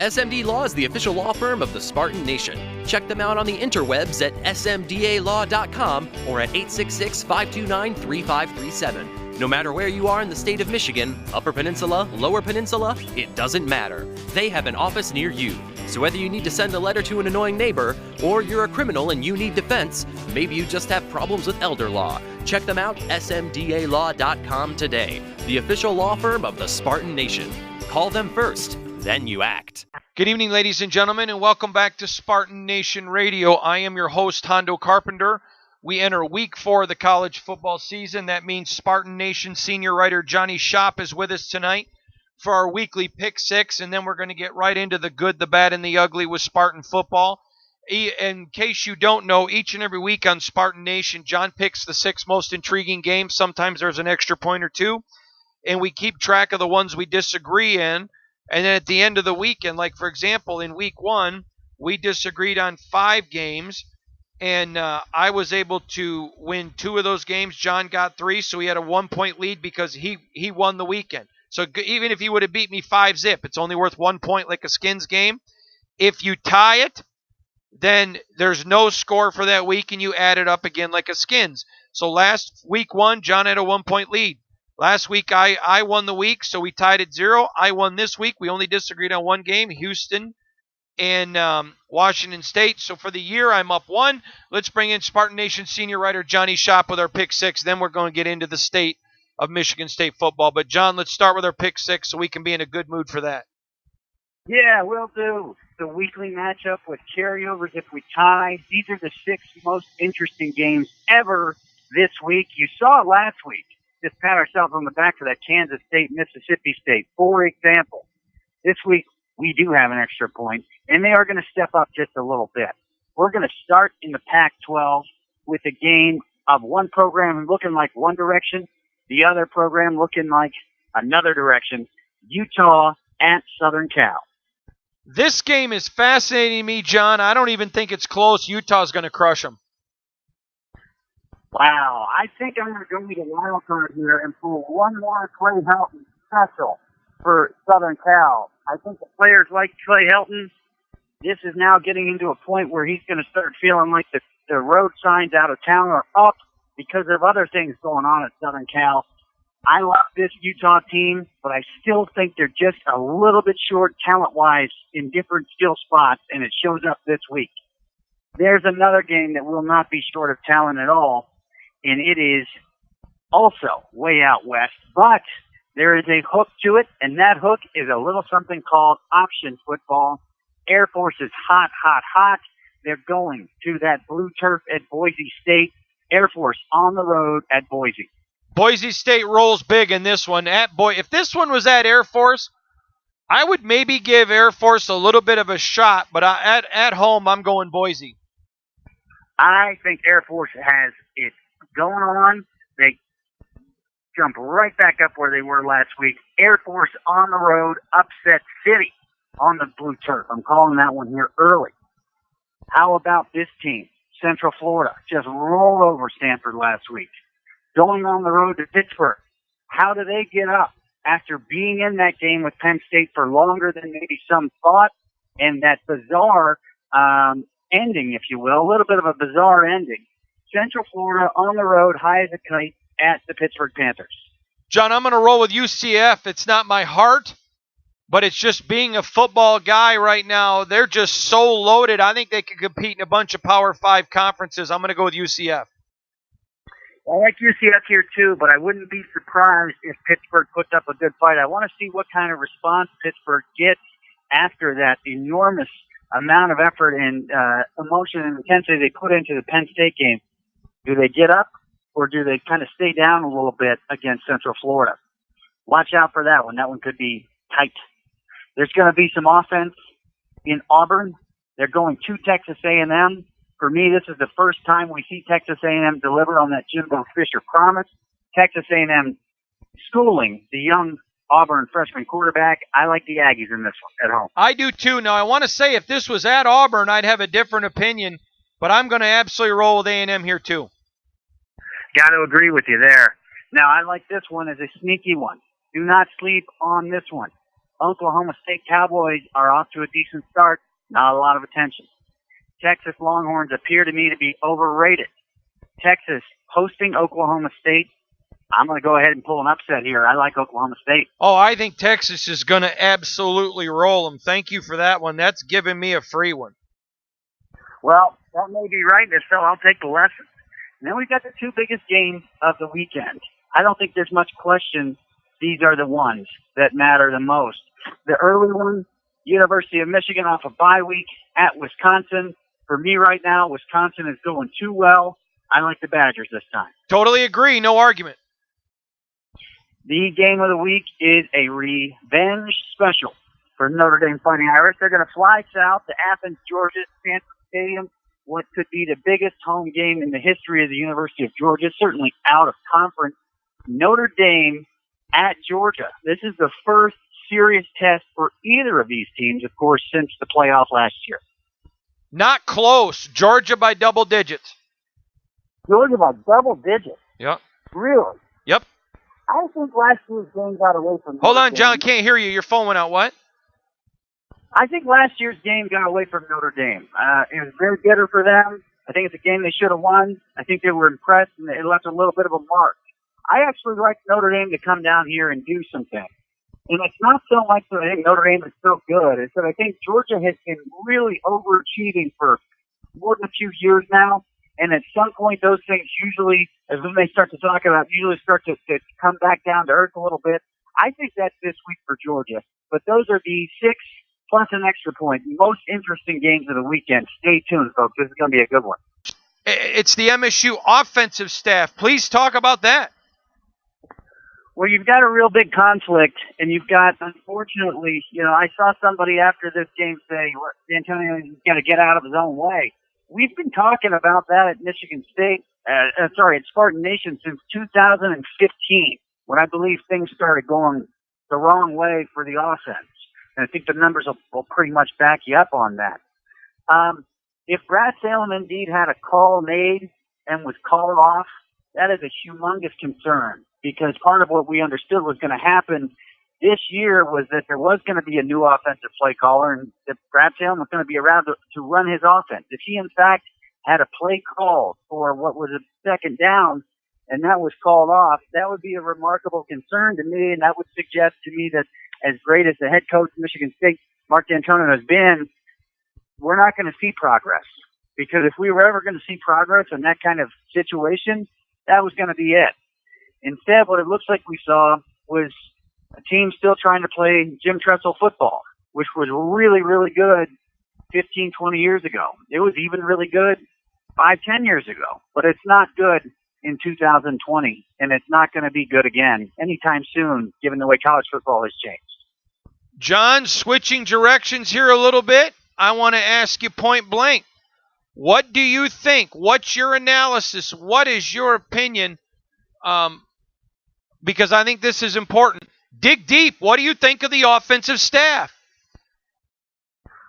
SMD Law is the official law firm of the Spartan Nation. Check them out on the interwebs at smdalaw.com or at 866-529-3537. No matter where you are in the state of Michigan, Upper Peninsula, Lower Peninsula, it doesn't matter. They have an office near you. So whether you need to send a letter to an annoying neighbor, or you're a criminal and you need defense, maybe you just have problems with elder law, check them out, smdalaw.com today. The official law firm of the Spartan Nation. Call them first, then you act. Good evening, ladies and gentlemen, and welcome back to Spartan Nation Radio. I am your host, Hondo Carpenter. We enter week 4 of the college football season. That means Spartan Nation senior writer Johnny Shop is with us tonight for our weekly Pick 6, and then we're going to get right into the good, the bad, and the ugly with Spartan football. In case you don't know, each and every week on Spartan Nation, John picks the 6 most intriguing games. Sometimes there's an extra point or two, and we keep track of the ones we disagree in. And then at the end of the weekend, like for example, in week 1, we disagreed on 5 games, and I was able to win 2 of those games. John got 3, so he had a 1-point lead because he won the weekend. So even if he would have beat me 5-0, it's only worth 1 point like a Skins game. If you tie it, then there's no score for that week, and you add it up again like a Skins. So last week 1, John had a 1-point lead. Last week, I won the week, so we tied at 0. I won this week. We only disagreed on 1 game, Houston and Washington State. So for the year, I'm up 1. Let's bring in Spartan Nation senior writer Johnny Shop with our Pick 6. Then we're going to get into the state of Michigan State football. But, John, let's start with our Pick 6 so we can be in a good mood for that. Yeah, we'll do. The weekly matchup with carryovers if we tie. These are the 6 most interesting games ever this week. You saw it last week. Just pat ourselves on the back for that Kansas State, Mississippi State. For example, this week we do have an extra point, and they are going to step up just a little bit. We're going to start in the Pac-12 with a game of one program looking like one direction, the other program looking like another direction. Utah at Southern Cal. This game is fascinating to me, John. I don't even think it's close. Utah's going to crush them. Wow, I think I'm going to go with a wild card here and pull one more Clay Helton special for Southern Cal. I think the players like Clay Helton. This is now getting into a point where he's going to start feeling like the road signs out of town are up because of other things going on at Southern Cal. I love this Utah team, but I still think they're just a little bit short talent-wise in different skill spots, and it shows up this week. There's another game that will not be short of talent at all, and it is also way out west, but there is a hook to it, and that hook is a little something called option football. Air Force is hot, hot, hot. They're going to that blue turf at Boise State. Air Force on the road at Boise. Boise State rolls big in this one. If this one was at Air Force, I would maybe give Air Force a little bit of a shot, but at home, I'm going Boise. I think Air Force has it going on. They jump right back up where they were last week. Air Force on the road, upset City on the blue turf. I'm calling that one here early. How about this team? Central Florida just rolled over Stanford last week. Going on the road to Pittsburgh. How do they get up after being in that game with Penn State for longer than maybe some thought, and that bizarre ending, if you will, a little bit of a bizarre ending? Central Florida on the road, high as a kite, at the Pittsburgh Panthers. John, I'm going to roll with UCF. It's not my heart, but it's just being a football guy right now. They're just so loaded. I think they could compete in a bunch of Power 5 conferences. I'm going to go with UCF. I like UCF here too, but I wouldn't be surprised if Pittsburgh puts up a good fight. I want to see what kind of response Pittsburgh gets after that enormous amount of effort and emotion and intensity they put into the Penn State game. Do they get up, or do they kind of stay down a little bit against Central Florida? Watch out for that one. That one could be tight. There's going to be some offense in Auburn. They're going to Texas A&M. For me, this is the first time we see Texas A&M deliver on that Jimbo Fisher promise. Texas A&M schooling the young Auburn freshman quarterback. I like the Aggies in this one at home. I do too. Now, I want to say if this was at Auburn, I'd have a different opinion, but I'm going to absolutely roll with A&M here too. Got to agree with you there. Now, I like this one as a sneaky one. Do not sleep on this one. Oklahoma State Cowboys are off to a decent start. Not a lot of attention. Texas Longhorns appear to me to be overrated. Texas hosting Oklahoma State. I'm going to go ahead and pull an upset here. I like Oklahoma State. Oh, I think Texas is going to absolutely roll them. Thank you for that one. That's giving me a free one. Well, that may be right, so I'll take the lesson. And then we've got the two biggest games of the weekend. I don't think there's much question these are the ones that matter the most. The early one, University of Michigan off a bye week at Wisconsin. For me right now, Wisconsin is going too well. I like the Badgers this time. Totally agree. No argument. The game of the week is a revenge special for Notre Dame Fighting Irish. They're going to fly south to Athens, Georgia, Sanford Stadium, what could be the biggest home game in the history of the University of Georgia, certainly out of conference. Notre Dame at Georgia. This is the first serious test for either of these teams, of course, since the playoff last year. Not close. Georgia by double digits. Georgia by double digits? Yep. Really? Yep. I think last year's game got away from Hold Notre on, John. I Dame. can't hear you. Your phone went out. What? I think last year's game got away from Notre Dame. It was very bitter for them. I think it's a game they should have won. I think they were impressed, and it left a little bit of a mark. I actually like Notre Dame to come down here and do something. And it's not so much that I think Notre Dame is so good. It's that I think Georgia has been really overachieving for more than a few years now. And at some point, those things usually, as when they start to talk about, usually start to come back down to earth a little bit. I think that's this week for Georgia. But those are the 6 plus an extra point most interesting games of the weekend. Stay tuned, folks. This is going to be a good one. It's the MSU offensive staff. Please talk about that. Well, you've got a real big conflict, and you've got, unfortunately, I saw somebody after this game say, D'Antonio is going to get out of his own way. We've been talking about that at Michigan State, at Spartan Nation since 2015, when I believe things started going the wrong way for the offense. And I think the numbers will pretty much back you up on that. If Brad Salem indeed had a call made and was called off, that is a humongous concern, because part of what we understood was going to happen this year was that there was going to be a new offensive play caller, and that Brad Salem was going to be around to run his offense. If he, in fact, had a play called for what was a second down and that was called off, that would be a remarkable concern to me, and that would suggest to me that as great as the head coach of Michigan State, Mark D'Antonio, has been, we're not going to see progress. Because if we were ever going to see progress in that kind of situation, that was going to be it. Instead, what it looks like we saw was a team still trying to play Jim Tressel football, which was really, really good 15, 20 years ago. It was even really good 5, 10 years ago. But it's not good in 2020, and it's not going to be good again anytime soon, given the way college football has changed. John, switching directions here a little bit, I want to ask you point blank. What do you think? What's your analysis? What is your opinion? Because I think this is important. Dig deep. What do you think of the offensive staff?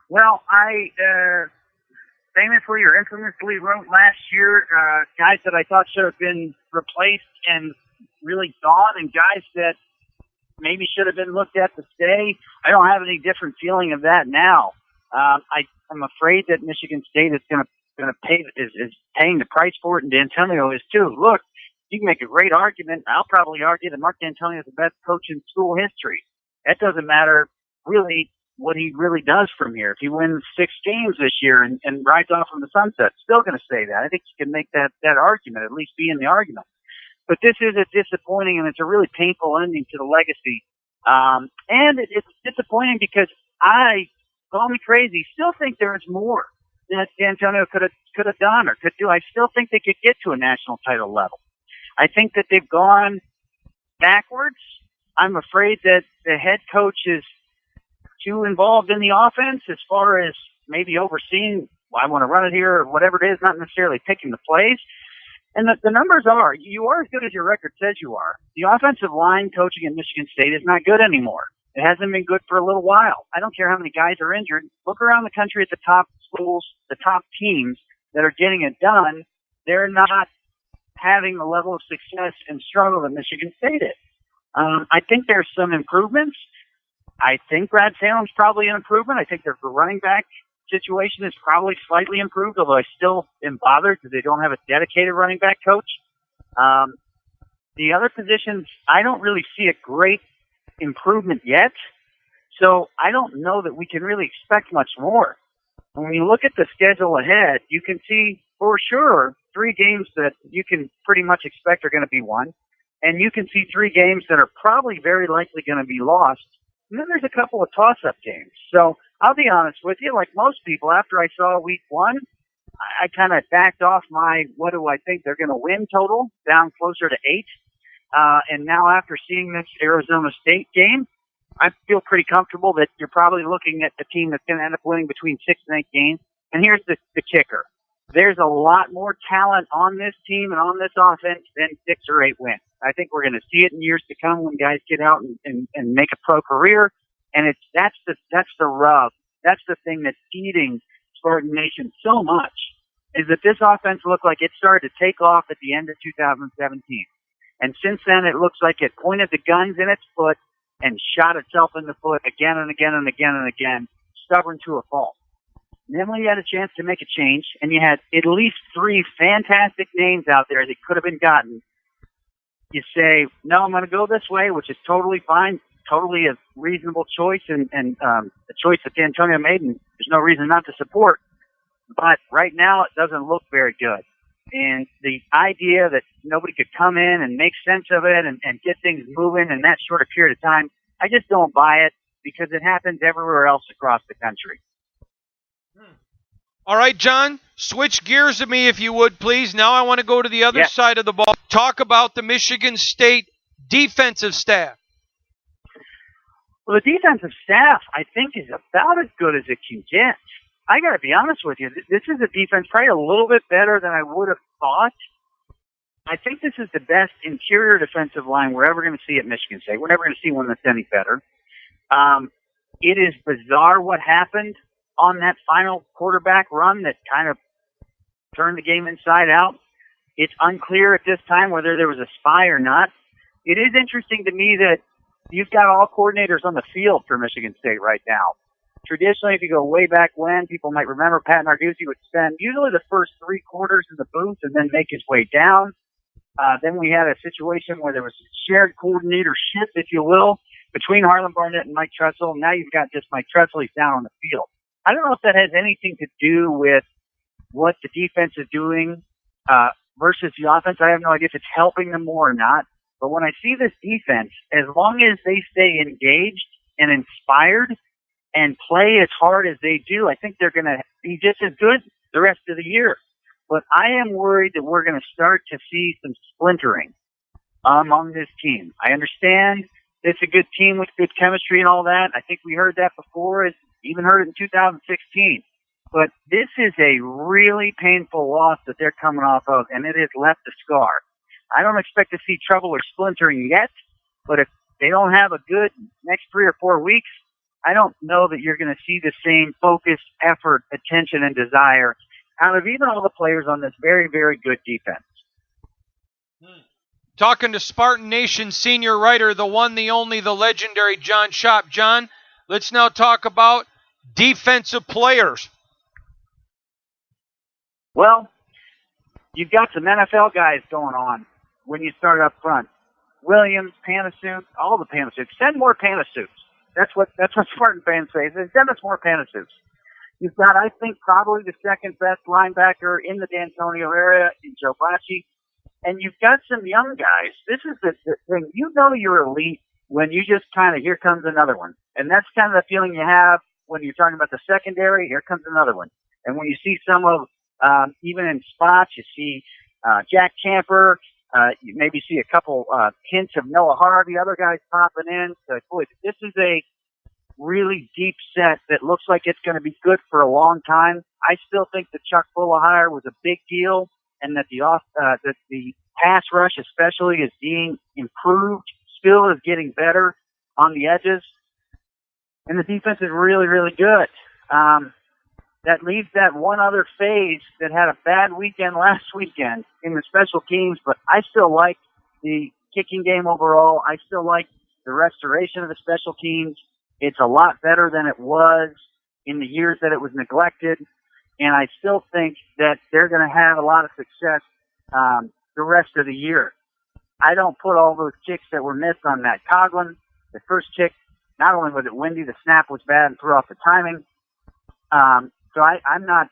Well, I famously or infamously wrote last year guys that I thought should have been replaced and really gone, and guys that maybe should have been looked at to stay. I don't have any different feeling of that now. I'm afraid that Michigan State is going to pay is paying the price for it, and D'Antonio is too. Look, you can make a great argument. I'll probably argue that Mark D'Antonio is the best coach in school history. That doesn't matter really what he really does from here. If he wins 6 games this year and rides off from the sunset, still going to say that. I think you can make that argument, at least be in the argument. But this is a disappointing, and it's a really painful ending to the legacy. And it's disappointing because call me crazy, still think there's more that D'Antonio could have done or could do. I still think they could get to a national title level. I think that they've gone backwards. I'm afraid that the head coach is too involved in the offense as far as maybe overseeing, I want to run it here or whatever it is, not necessarily picking the plays. And the numbers are, you are as good as your record says you are. The offensive line coaching at Michigan State is not good anymore. It hasn't been good for a little while. I don't care how many guys are injured. Look around the country at the top schools, the top teams that are getting it done. They're not having the level of success and struggle that Michigan State is. I think there's some improvements. I think Brad Salem's probably an improvement. I think their running back situation is probably slightly improved, although I still am bothered because they don't have a dedicated running back coach. The other positions, I don't really see a great improvement yet, so I don't know that we can really expect much more. When you look at the schedule ahead, you can see for sure 3 games that you can pretty much expect are going to be won, and you can see 3 games that are probably very likely going to be lost, and then there's a couple of toss-up games. So I'll be honest with you, like most people, after I saw week 1, I kind of backed off my what do I think they're going to win total down closer to 8. And now after seeing this Arizona State game, I feel pretty comfortable that you're probably looking at the team that's going to end up winning between 6 and 8 games. And here's the kicker. There's a lot more talent on this team and on this offense than 6 or 8 wins. I think we're going to see it in years to come when guys get out and make a pro career. And that's the rub. That's the thing that's eating Spartan Nation so much, is that this offense looked like it started to take off at the end of 2017. And since then, it looks like it pointed the guns in its foot and shot itself in the foot again and again and again and again, stubborn to a fault. And then when you had a chance to make a change, and you had at least 3 fantastic names out there that could have been gotten, you say, no, I'm going to go this way, which is totally fine, totally a reasonable choice, and a choice that D'Antonio made, and there's no reason not to support. But right now, it doesn't look very good. And the idea that nobody could come in and make sense of it and get things moving in that short a period of time, I just don't buy it, because it happens everywhere else across the country. All right, John, switch gears to me if you would, please. Now I want to go to the other side of the ball. Talk about the Michigan State defensive staff. Well, the defensive staff, I think, is about as good as it can get. I got to be honest with you. This is a defense probably a little bit better than I would have thought. I think this is the best interior defensive line we're ever going to see at Michigan State. We're never going to see one that's any better. It is bizarre what happened on that final quarterback run that kind of turned the game inside out. It's unclear at this time whether there was a spy or not. It is interesting to me that you've got all coordinators on the field for Michigan State right now. Traditionally, if you go way back when, people might remember Pat Narduzzi would spend usually the first 3 quarters in the booth and then make his way down. Then we had a situation where there was shared coordinatorship, if you will, between Harlan Barnett and Mike Tressel. Now you've got just Mike Tressel. He's down on the field. I don't know if that has anything to do with what the defense is doing versus the offense. I have no idea if it's helping them more or not. But when I see this defense, as long as they stay engaged and inspired and play as hard as they do, I think they're going to be just as good the rest of the year. But I am worried that we're going to start to see some splintering among this team. I understand it's a good team with good chemistry and all that. I think we heard that before, even heard it in 2016. But this is a really painful loss that they're coming off of, and it has left a scar. I don't expect to see trouble or splintering yet, but if they don't have a good next 3 or 4 weeks, I don't know that you're going to see the same focus, effort, attention, and desire out of even all the players on this very, very good defense. Talking to Spartan Nation senior writer, the one, the only, the legendary John Schopp. John, let's now talk about defensive players. Well, you've got some NFL guys going on when you start up front. Williams, Panasuit, all the Panasuits. Send more Panasuits. That's what Spartan fans say. Send us more Panasuits. You've got, I think, probably the second best linebacker in the D'Antonio area in Joe Bacci. And you've got some young guys. This is the thing. You know you're elite when you just kind of, here comes another one. And that's kind of the feeling you have when you're talking about the secondary. Here comes another one. And when you see some of, even in spots, you see Jack Camper. You maybe see a couple hints of Noah Harvey, other guys popping in. So, boy, this is a really deep set that looks like it's going to be good for a long time. I still think the Chuck Fuller hire was a big deal, and that that the pass rush especially is being improved, still is getting better on the edges, and the defense is really, really good. That leaves that one other phase that had a bad weekend last weekend in the special teams, but I still like the kicking game overall. I still like the restoration of the special teams. It's a lot better than it was in the years that it was neglected, and I still think that they're going to have a lot of success the rest of the year. I don't put all those kicks that were missed on Matt Coughlin. The first kick, not only was it windy, the snap was bad and threw off the timing. So I'm not.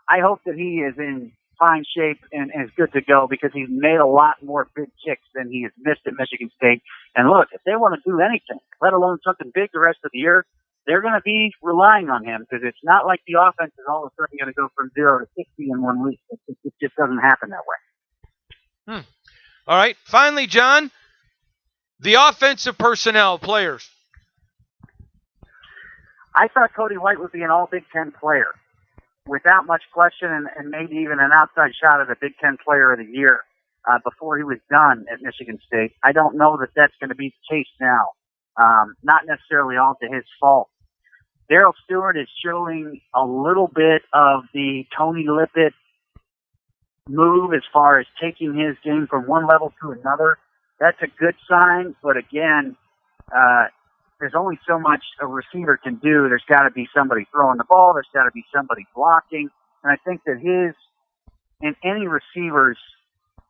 I hope that he is in fine shape and is good to go because he's made a lot more big kicks than he has missed at Michigan State. And look, if they want to do anything, let alone something big the rest of the year, they're going to be relying on him because it's not like the offense is all of a sudden going to go from 0 to 60 in 1 week. It just doesn't happen that way. All right. Finally, John, the offensive personnel players. I thought Cody White would be an all Big Ten player without much question and maybe even an outside shot at a Big Ten player of the year before he was done at Michigan State. I don't know that that's going to be the case now. Not necessarily all to his fault. Darryl Stewart is showing a little bit of the Tony Lippett move as far as taking his game from one level to another. That's a good sign, but again, there's only so much a receiver can do. There's got to be somebody throwing the ball. There's got to be somebody blocking. And I think that his and any receiver's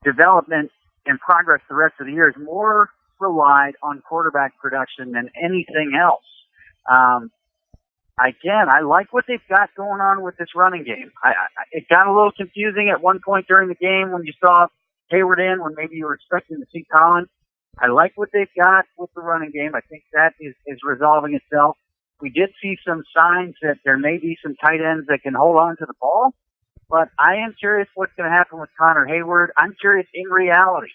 development and progress the rest of the year is more relied on quarterback production than anything else. Again, I like what they've got going on with this running game. It got a little confusing at one point during the game when you saw Hayward in, when maybe you were expecting to see Collins. I like what they've got with the running game. I think that is resolving itself. We did see some signs that there may be some tight ends that can hold on to the ball, but I am curious what's going to happen with Connor Hayward. I'm curious in reality,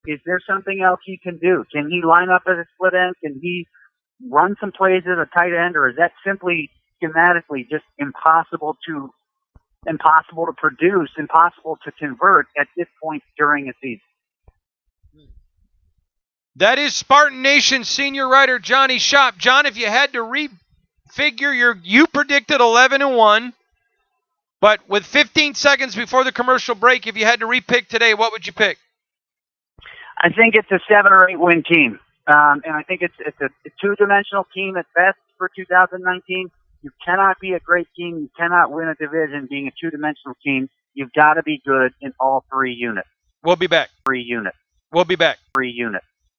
is there something else he can do? Can he line up as a split end? Can he run some plays as a tight end, or is that simply schematically just impossible to produce, impossible to convert at this point during a season? That is Spartan Nation senior writer Johnny Shop. John, if you had to refigure you predicted 11-1, but with 15 seconds before the commercial break, if you had to repick today, what would you pick? I think it's a 7 or 8 win team. And I think it's a two-dimensional team at best for 2019. You cannot be a great team. You cannot win a division being a two-dimensional team. You've got to be good in all 3 units. We'll be back. 3 units. We'll be back. 3 units.